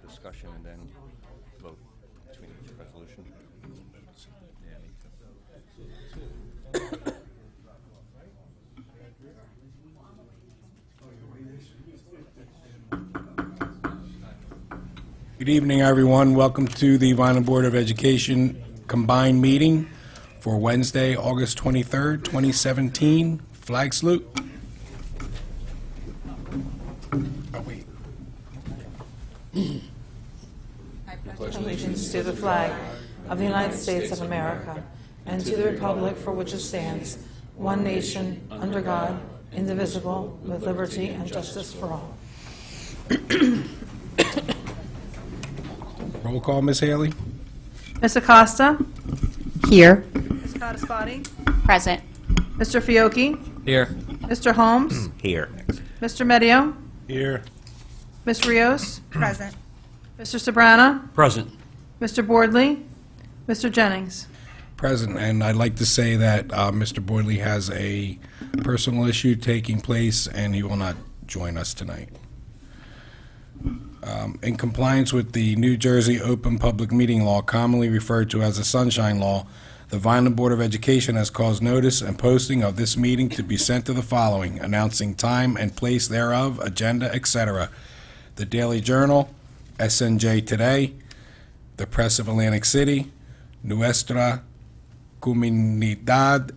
discussion and then vote between each resolution. Good evening, everyone. Welcome to the Vineland Board of Education combined meeting for Wednesday, August 23rd, 2017. Flag salute. Oh, wait. I pledge allegiance to the flag of the United States of America and to the republic for which it stands, one nation, under God, indivisible, with liberty and justice for all. Roll call, Ms. Haley. Ms. Acosta? Here. Ms. Cottaspati? Present. Mr. Fiocchi? Here. Mr. Holmes? Here. Mr. Medio? Here. Ms. Rios? Present. Mr. Sabrana? Present. Mr. Boardley? Mr. Jennings? Present, and I'd like to say that Mr. Boydley has a personal issue taking place, and he will not join us tonight. In compliance with the New Jersey Open Public Meeting Law, commonly referred to as the Sunshine Law, the Vineland Board of Education has caused notice and posting of this meeting to be sent to the following, announcing time and place thereof, agenda, etc. The Daily Journal, SNJ Today, the Press of Atlantic City, Nuestra Comunidad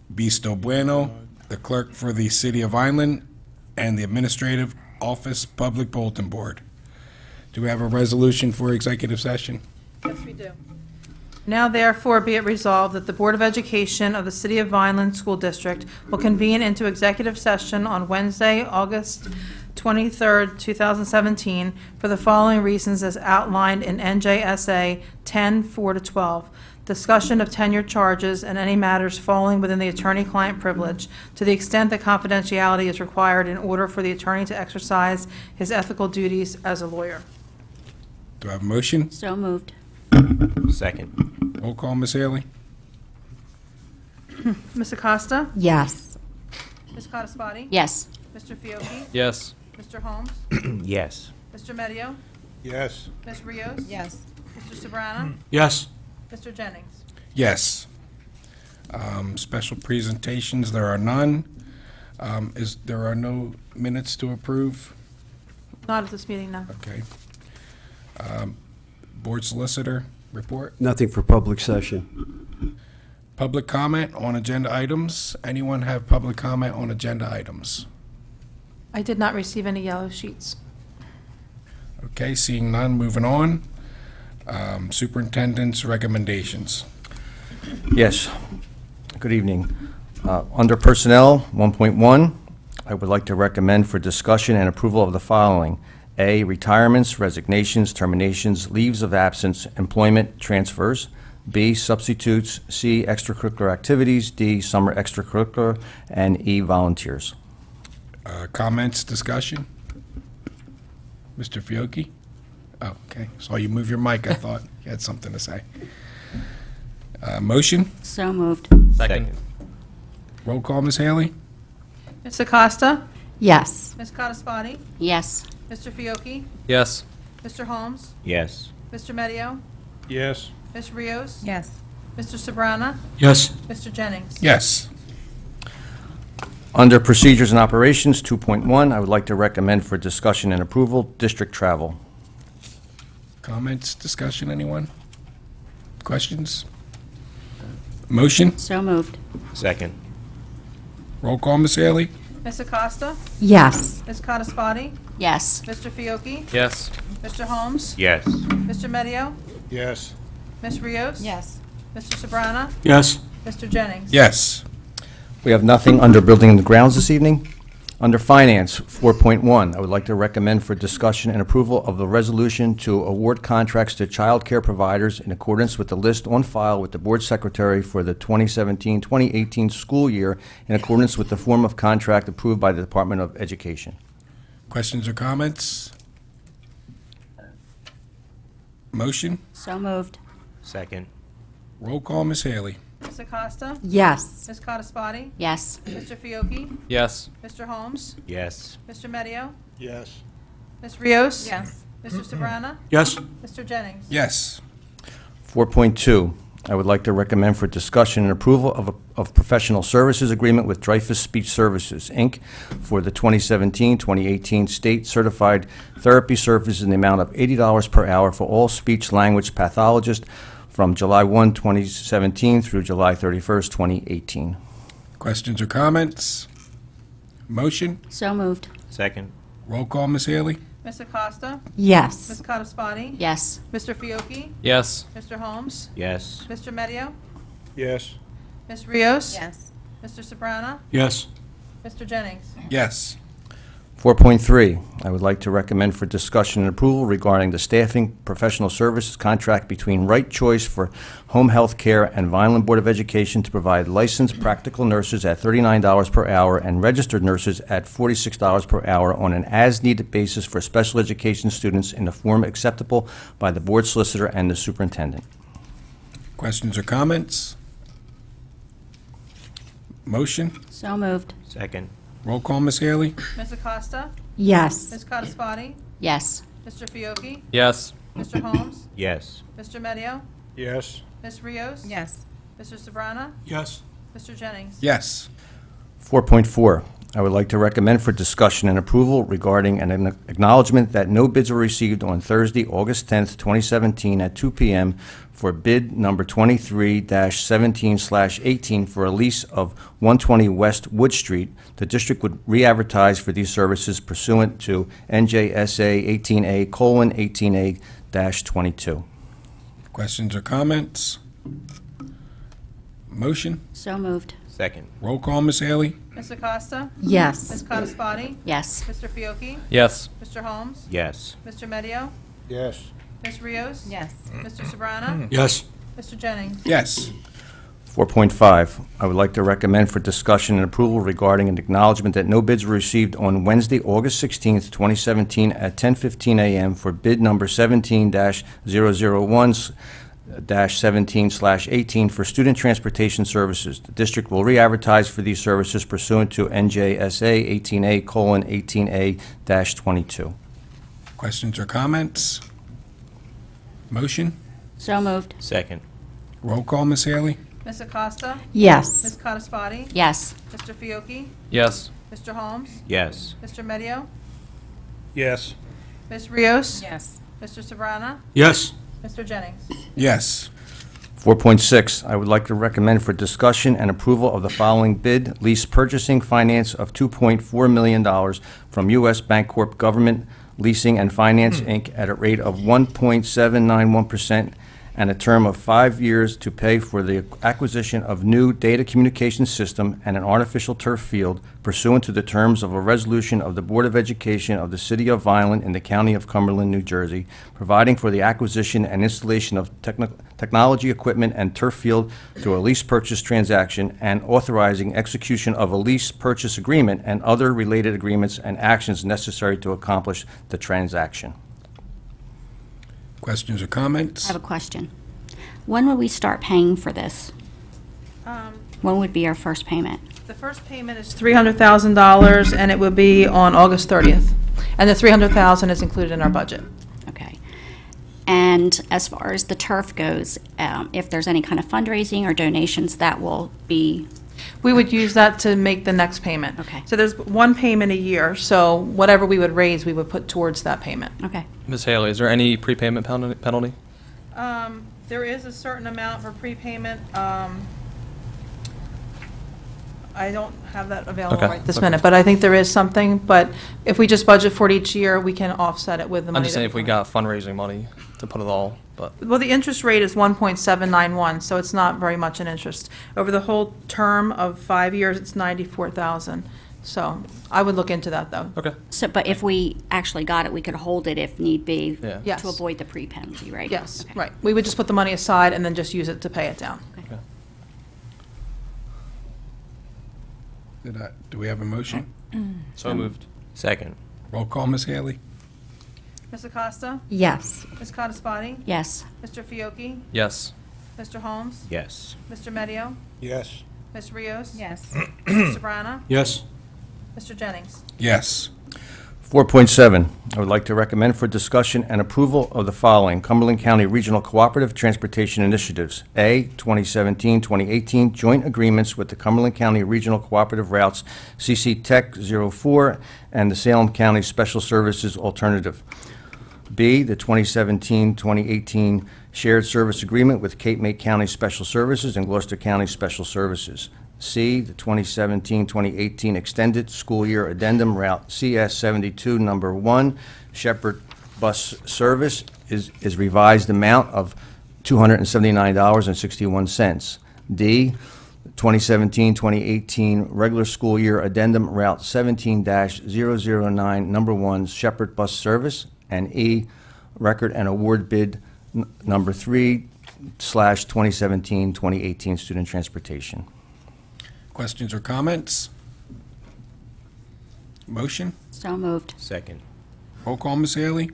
Visto Bueno, the Clerk for the City of Vineland, and the Administrative Office Public Bulletin Board. Do we have a resolution for executive session? Yes, we do. Now therefore be it resolved that the Board of Education of the City of Vineland School District will convene into executive session on Wednesday, August 23rd, 2017, for the following reasons as outlined in NJSA 10:4-12. Discussion of tenure charges and any matters falling within the attorney-client privilege to the extent that confidentiality is required in order for the attorney to exercise his ethical duties as a lawyer. Do I have a motion? So moved. Second. Roll call, Ms. Haley. Ms. Acosta? Yes. Ms. Cottaspati? Yes. Mr. Fiocchi? Yes. Mr. Holmes? Yes. Mr. Medio? Yes. Ms. Rios? Yes. Mr. Sabrana? Yes. Mr. Jennings? Yes. Special presentations, there are none. There are no minutes to approve? Not at this meeting, no. Okay. Board Solicitor, report. Nothing for public session. Public comment on agenda items. Anyone have public comment on agenda items? I did not receive any yellow sheets. Okay, seeing none, moving on. Superintendent's recommendations. Yes. Good evening. Under Personnel 1.1, I would like to recommend for discussion and approval of the following. A, retirements, resignations, terminations, leaves of absence, employment transfers. B, substitutes. C, extracurricular activities. D, summer extracurricular. And E, volunteers. Comments, discussion? Mr. Fiocchi? Oh, okay. Saw you move your mic. I thought you had something to say. Motion? So moved. Second. Roll call, Ms. Haley? Ms. Acosta? Yes. Ms. Cottaspati? Yes. Mr. Fiocchi? Yes. Mr. Holmes? Yes. Mr. Medio? Yes. Ms. Rios? Yes. Mr. Sabrana? Yes. Mr. Jennings? Yes. Under Procedures and Operations 2.1, I would like to recommend for discussion and approval, district travel. Comments, discussion, anyone? Questions? Motion? So moved. Second. Roll call, Ms. Haley? Ms. Acosta? Yes. Ms. Cottaspati? Yes. Mr. Fiocchi? Yes. Mr. Holmes? Yes. Mr. Medio? Yes. Ms. Rios? Yes. Mr. Sabrana? Yes. Mr. Jennings? Yes. We have nothing under Building and Grounds this evening. Under Finance 4.1, I would like to recommend for discussion and approval of the resolution to award contracts to child care providers in accordance with the list on file with the Board Secretary for the 2017-2018 school year in accordance with the form of contract approved by the Department of Education. Questions or comments? Motion? So moved. Second. Roll call, Ms. Haley. Ms. Acosta? Yes. Ms. Cottaspati? Yes. Mr. Fiocchi? Yes. Mr. Holmes? Yes. Mr. Medio? Yes. Ms. Rios? Yes. Mr. Sabrana? Yes. Mr. Jennings? Yes. 4.2, I would like to recommend for discussion and approval of professional services agreement with Dreyfus Speech Services, Inc. for the 2017-2018 State Certified Therapy Services in the amount of $80 per hour for all speech-language pathologists from July 1, 2017 through July 31st, 2018. Questions or comments? Motion? So moved. Second. Roll call, Ms. Haley? Ms. Acosta? Yes. Ms. Codispoti? Yes. Mr. Fiocchi? Yes. Mr. Holmes? Yes. Mr. Medio? Yes. Ms. Rios? Yes. Mr. Sabrana? Yes. Mr. Jennings? Yes. 4.3, I would like to recommend for discussion and approval regarding the staffing professional services contract between Right Choice for Home Health Care and Vineland Board of Education to provide licensed practical nurses at $39 per hour and registered nurses at $46 per hour on an as-needed basis for special education students in a form acceptable by the board solicitor and the superintendent. Questions or comments? Motion? So moved. Second. Roll call, Ms. Haley? Ms. Acosta? Yes. Ms. Codispoti? Yes. Mr. Fiocchi? Yes. Mr. Holmes? Yes. Mr. Medio? Yes. Ms. Rios? Yes. Mr. Sabrana? Yes. Mr. Jennings? Yes. 4.4, I would like to recommend for discussion and approval regarding an acknowledgement that no bids were received on Thursday, August 10th, 2017 at 2 p.m. for bid number 23-17/18 for a lease of 120 West Wood Street. The district would re-advertise for these services pursuant to NJSA 18A:18A-22. Questions or comments? Motion? So moved. Second. Roll call, Ms. Haley? Ms. Acosta? Ms. Yes. Codispoti? Yes. Mr. Fiocchi? Yes. Mr. Holmes? Yes. Mr. Medio? Yes. Ms. Rios? Yes. Mr. Sabrana? Yes. Mr. Jennings? Yes. 4.5, I would like to recommend for discussion and approval regarding an acknowledgement that no bids were received on Wednesday, August 16th, 2017 at 10:15 a.m. for bid number 17-001/17/18 for student transportation services. The district will re-advertise for these services pursuant to NJSA 18A:18A-22. Questions or comments? Motion? So moved. Second. Roll call, Ms. Haley? Ms. Acosta? Yes. Ms. Codispoti? Yes. Mr. Fiocchi? Yes. Mr. Holmes? Yes. Mr. Medio? Yes. Ms. Rios? Yes. Mr. Sabrana? Yes. Mr. Jennings? Yes. 4.6, I would like to recommend for discussion and approval of the following bid, lease purchasing finance of $2.4 million from U.S. Bancorp Government Leasing and Finance, Inc., at a rate of 1.791% and a term of 5 years to pay for the acquisition of new data communication system and an artificial turf field pursuant to the terms of a resolution of the Board of Education of the City of Vineland in the County of Cumberland, New Jersey, providing for the acquisition and installation of technology equipment and turf field through a lease purchase transaction, and authorizing execution of a lease purchase agreement and other related agreements and actions necessary to accomplish the transaction. Questions or I comments? have a question. When will we start paying for this? When would be our first payment? The first payment is $300,000, and it will be on August 30th. And the $300,000 is included in our budget. Okay. And as far as the turf goes, if there's any kind of fundraising or donations, that will be, We would use that to make the next payment. Okay. So there's one payment a year, so whatever we would raise, we would put towards that payment. okay. Ms. Haley, is there any prepayment penalty? There is a certain amount for prepayment. I don't have that available Okay, right this okay. minute, but I think there is something. But if we just budget for it each year, we can offset it with the money. I'm just that saying if we come in. got fundraising money to put it all, but, Well, the interest rate is 1.791, so it's not very much in interest. Over the whole term of 5 years, it's 94,000. So I would look into that, though. okay. So, but if we actually got it, we could hold it if need be Yeah. Yes. to avoid the pre-penalty, right? Yes, Okay. right. We would just put the money aside and then just use it to pay it down. Okay. Do we have a motion? So moved. Second. Roll call, Ms. Haley? Ms. Acosta? Yes. Ms. Codispoti? Yes. Mr. Fiocchi? Yes. Mr. Holmes? Yes. Mr. Medio? Yes. Ms. Rios? Yes. Mr. Sabrana? Yes. Mr. Jennings? Yes. 4.7, I would like to recommend for discussion and approval of the following Cumberland County Regional Cooperative Transportation Initiatives. A, 2017-2018 joint agreements with the Cumberland County Regional Cooperative Routes CC Tech 04 and the Salem County Special Services Alternative. B, the 2017-2018 shared service agreement with Cape May County Special Services and Gloucester County Special Services. C, the 2017-2018 extended school year addendum route CS 72 number 1 Shepherd bus service is revised amount of $279.61. D, 2017-2018 regular school year addendum route 17-009 number 1 Shepherd bus service. And E, record and award bid number 3/2017-2018 student transportation. Questions or comments? Motion? So moved. Second. Roll call, Ms. Haley?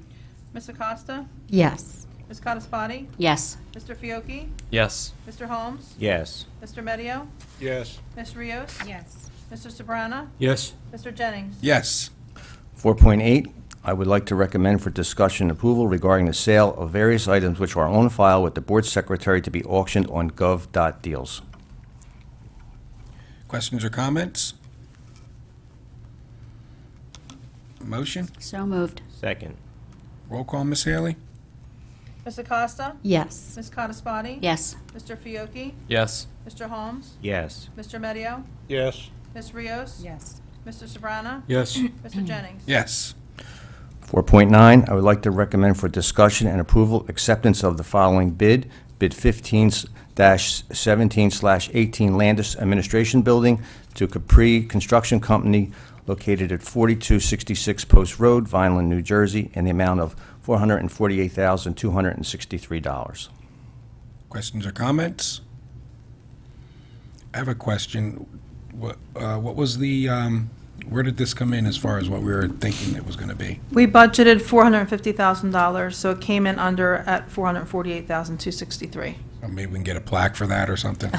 Ms. Acosta? Yes. Ms. Codispoti? Yes. Mr. Fiocchi? Yes. Mr. Holmes? Yes. Mr. Medio? Yes. Ms. Rios? Yes. Mr. Sabrana? Yes. Mr. Jennings? Yes. 4.8, I would like to recommend for discussion and approval regarding the sale of various items which are on file with the board secretary to be auctioned on gov.deals. Questions or comments? Motion? So moved. Second. Roll call, Ms. Haley? Ms. Acosta? Yes. Ms. Codispoti? Yes. Mr. Fiocchi? Yes. Mr. Holmes? Yes. Mr. Medio? Yes. Ms. Rios? Yes. Mr. Sabrana? Yes. Mr. Jennings? Yes. 4.9, I would like to recommend for discussion and approval acceptance of the following bid 15-17/18 Landis Administration Building to Capri Construction Company located at 4266 Post Road, Vineland, New Jersey, in the amount of $448,263. Questions or comments? I have a question. What was the, where did this come in as far as what we were thinking it was going to be? We budgeted $450,000, so it came in under at $448,263. Or maybe we can get a plaque for that or something?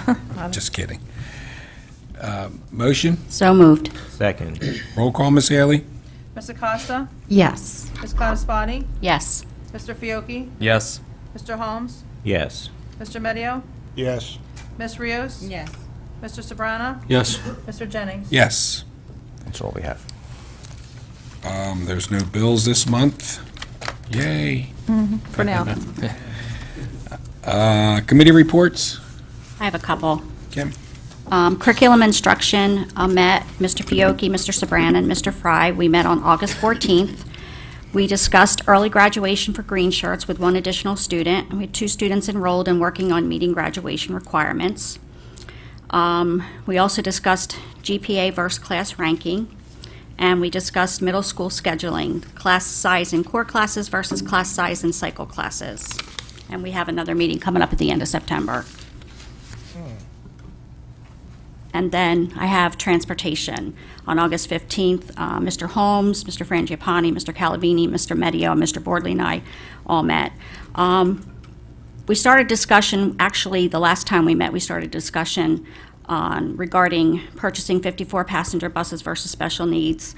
Just kidding. Motion? So moved. Second. Roll call, Ms. Haley? Ms. Acosta? Yes. Ms. Codispoti? Yes. Mr. Fiocchi? Yes. Mr. Holmes? Yes. Mr. Medio? Yes. Ms. Rios? Yes. Mr. Sabrana? Yes. Mr. Jennings? Yes. That's all we have. There's no bills this month. Yay. For now. Committee reports? I have a couple. Kim? Curriculum instruction met Mr. Fiocchi, Mr. Sabrana, and Mr. Fry. We met on August 14th. We discussed early graduation for green shirts with one additional student. We had 2 students enrolled and working on meeting graduation requirements. We also discussed GPA versus class ranking, and we discussed middle school scheduling, class size in core classes versus class size in cycle classes. And we have another meeting coming up at the end of September. And then I have transportation. On August 15th, Mr. Holmes, Mr. Frangipani, Mr. Calavini, Mr. Medio, Mr. Bordley, and I all met. We started discussion, actually, the last time we met, we started discussion on regarding purchasing 54 passenger buses versus special needs.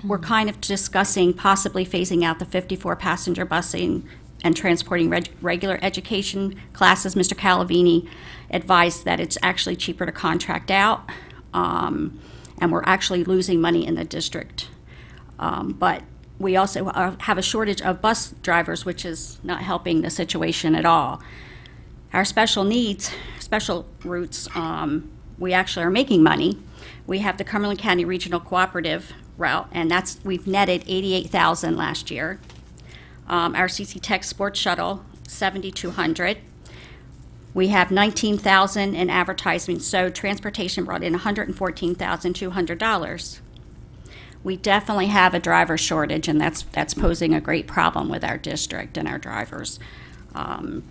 We're kind of discussing possibly phasing out the 54 passenger busing and transporting regular education classes. Mr. Calavini advised that it's actually cheaper to contract out, and we're actually losing money in the district. But we also have a shortage of bus drivers, which is not helping the situation at all. Our special needs, special routes, we actually are making money. We have the Cumberland County Regional Cooperative route, and we've netted $88,000 last year. Our CC Tech Sports Shuttle, $7,200. We have $19,000 in advertising, so transportation brought in $114,200. We definitely have a driver shortage, and that's posing a great problem with our district and our drivers. I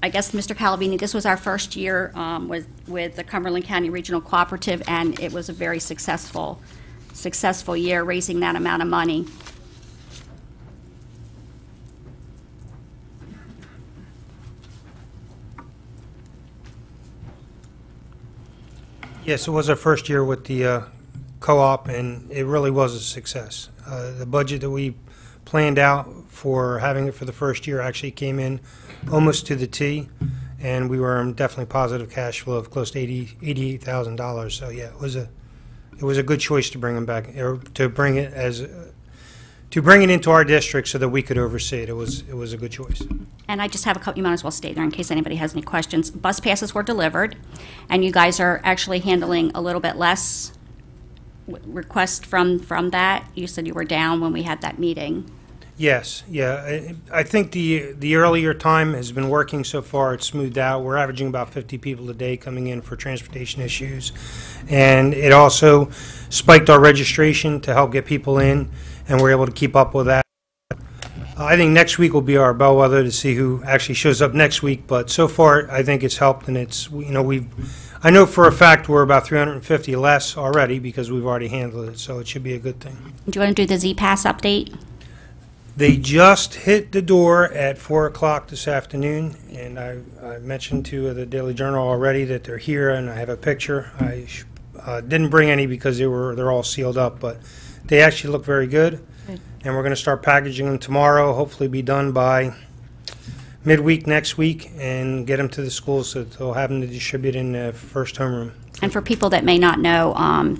guess, Mr. Calavini, this was our first year with the Cumberland County Regional Cooperative, and it was a very successful year, raising that amount of money. Yes, it was our first year with the co-op, and it really was a success. The budget that we planned out for having it for the first year actually came in almost to the T, and we were in definitely positive cash flow of close to $88,000. So yeah, it was a good choice to bring them back, or to bring it into our district so that we could oversee it. It was a good choice. And I just have a couple, you might as well stay there in case anybody has any questions. Bus passes were delivered, and you guys are actually handling a little bit less request from that. You said you were down when we had that meeting. Yes, yeah. I think the earlier time has been working so far. It's smoothed out. We're averaging about 50 people a day coming in for transportation issues. And it also spiked our registration to help get people in, and we're able to keep up with that. I think next week will be our bellwether to see who actually shows up next week, but so far I think it's helped, and I know for a fact we're about 350 less already because we've already handled it, so it should be a good thing. Do you want to do the Z-Pass update? They just hit the door at 4 o'clock this afternoon, and I mentioned to the Daily Journal already that they're here, and I have a picture. I didn't bring any because they're all sealed up, but they actually look very good. And we're going to start packaging them tomorrow, hopefully be done by midweek next week, and get them to the schools so they'll have them to distribute in the first homeroom. And for people that may not know,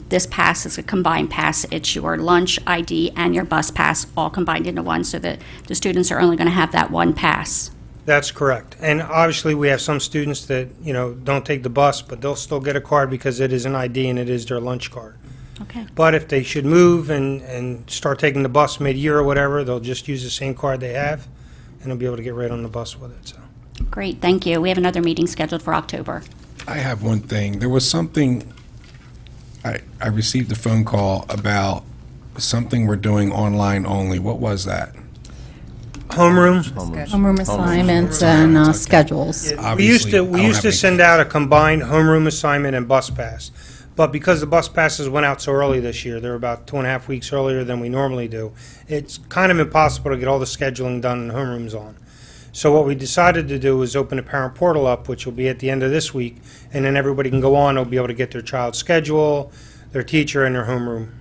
this pass is a combined pass. It's your lunch ID and your bus pass all combined into one, so that the students are only going to have that one pass. That's correct. And obviously we have some students that, don't take the bus, but they'll still get a card because it is an ID and it is their lunch card. Okay. But if they should move and start taking the bus mid-year or whatever, they'll just use the same card they have, and they'll be able to get right on the bus with it. So. Great, thank you. We have another meeting scheduled for October. I have one thing. There was something, I received a phone call about something we're doing online only. What was that? Homeroom. Homeroom assignments and schedules. Yeah, we used to send out a combined homeroom assignment and bus pass. But because the bus passes went out so early this year, they're about 2.5 weeks earlier than we normally do, it's kind of impossible to get all the scheduling done and homerooms on. So what we decided to do is open a parent portal up, which will be at the end of this week, and then everybody can go on, they'll be able to get their child's schedule, their teacher, and their homeroom,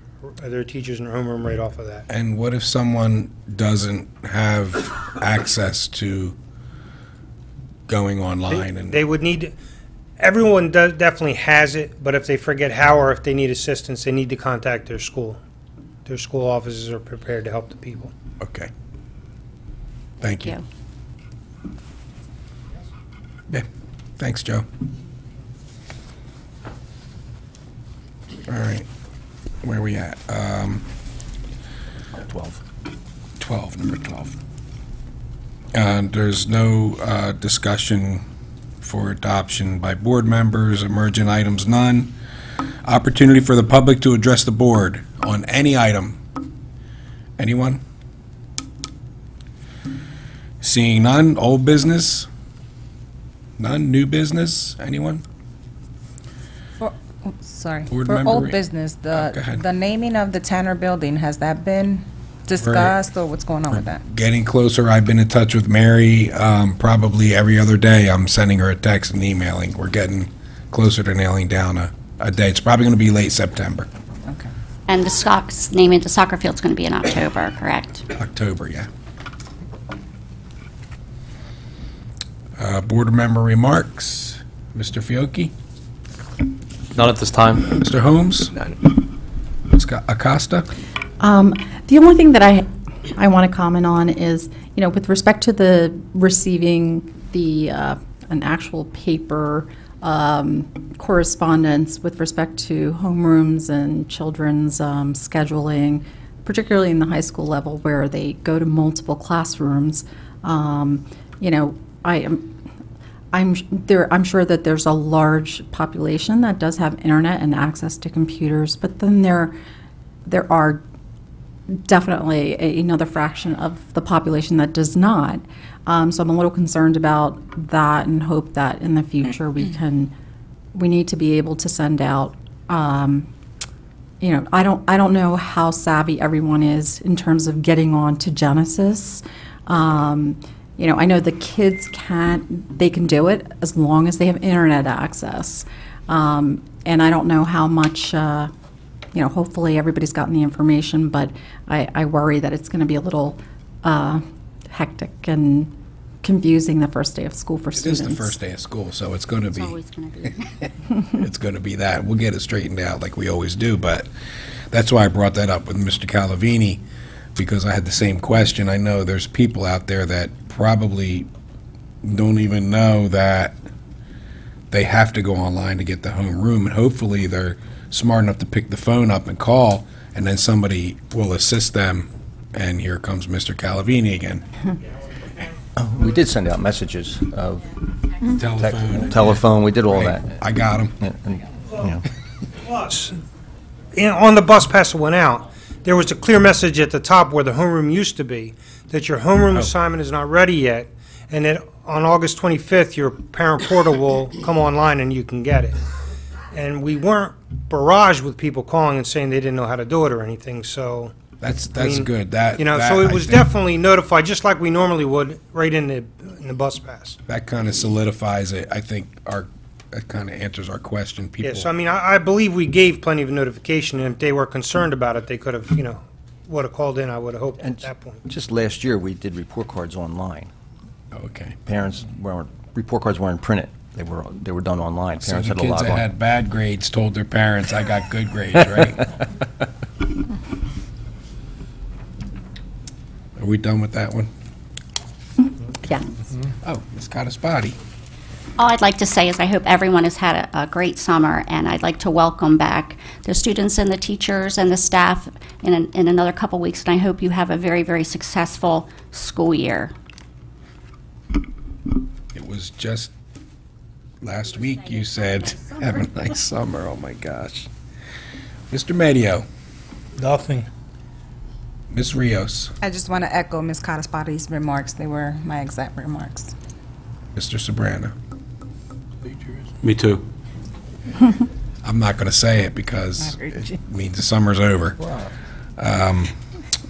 their teachers in their homeroom right off of that. And what if someone doesn't have access to going online? They would need to, everyone definitely has it, but if they forget how or if they need assistance, they need to contact their school. Their school offices are prepared to help the people. Okay. Thank you. Yeah. Thanks, Joe. All right. Where are we at? 12. 12, number 12. There's no discussion for adoption by board members. Emergent items, none. Opportunity for the public to address the board on any item. Anyone? Seeing none. Old business? None. New business? Anyone? Sorry. Board For member old Re- business, go ahead. the naming of the Tanner Building, has that been discussed, or what's going on with that? Getting closer. I've been in touch with Mary probably every other day. I'm sending her a text and emailing. We're getting closer to nailing down a day. It's probably going to be late September. Okay. And the naming the soccer field's going to be in October, correct? October, yeah. Board member remarks. Mr. Fiocchi? Not at this time. Mr. Holmes? None. Ms. Acosta? The only thing that I want to comment on is, with respect to the receiving the an actual paper correspondence with respect to homerooms and children's scheduling, particularly in the high school level where they go to multiple classrooms. I'm sure that there's a large population that does have internet and access to computers, but then there are definitely another fraction of the population that does not. So I'm a little concerned about that and hope that in the future we need to be able to send out, I don't know how savvy everyone is in terms of getting on to Genesis. I know the kids they can do it as long as they have internet access. And I don't know how much hopefully everybody's gotten the information, but I worry that it's going to be a little hectic and confusing the first day of school for It students. is the first day of school, so it's going to It's be, always going to be. it's going to be that. We'll get it straightened out like we always do, but that's why I brought that up with Mr. Calavini, because I had the same question. I know there's people out there that probably don't even know that they have to go online to get the homeroom, and hopefully they're smart enough to pick the phone up and call, and then somebody will assist them, and here comes Mr. Calavini again. We did send out messages of Telephone. telephone, we did all that. I got him. Plus, on the bus pass that went out, there was a clear message at the top where the homeroom used to be, that your homeroom assignment is not ready yet, and that on August 25th, your parent portal will come online and you can get it. And we weren't barraged with people calling and saying they didn't know how to do it or anything, so... That's mean, good. That so it I was think definitely notified, just like we normally would, right in the bus pass. that kind of solidifies it. I think that kind of answers our question. People. Yes, I mean, I believe we gave plenty of notification, and if they were concerned about it, they could have, would have called in, I would have hoped at that point. Just last year, we did report cards online. Okay. Report cards weren't printed. They were done online. So Parents the had to kids log that on. had bad grades told their parents, "I got good grades," right? Are we done with that one? Yeah. Oh, Ms. Cataspati. All I'd like to say is I hope everyone has had a great summer, and I'd like to welcome back the students and the teachers and the staff in another couple weeks, and I hope you have a very, very successful school year. It was just last week you said, "Have a nice summer." Oh my gosh. Mr. Medio, Nothing. Ms. Rios, I just want to echo Ms. Cataspati's remarks. They were my exact remarks. Mr. Sabrana. Me too. I'm not going to say it because it means the summer's over.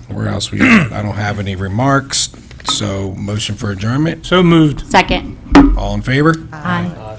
Where else we at? I don't have any remarks, so motion for adjournment. So moved. Second. All in favor? Aye.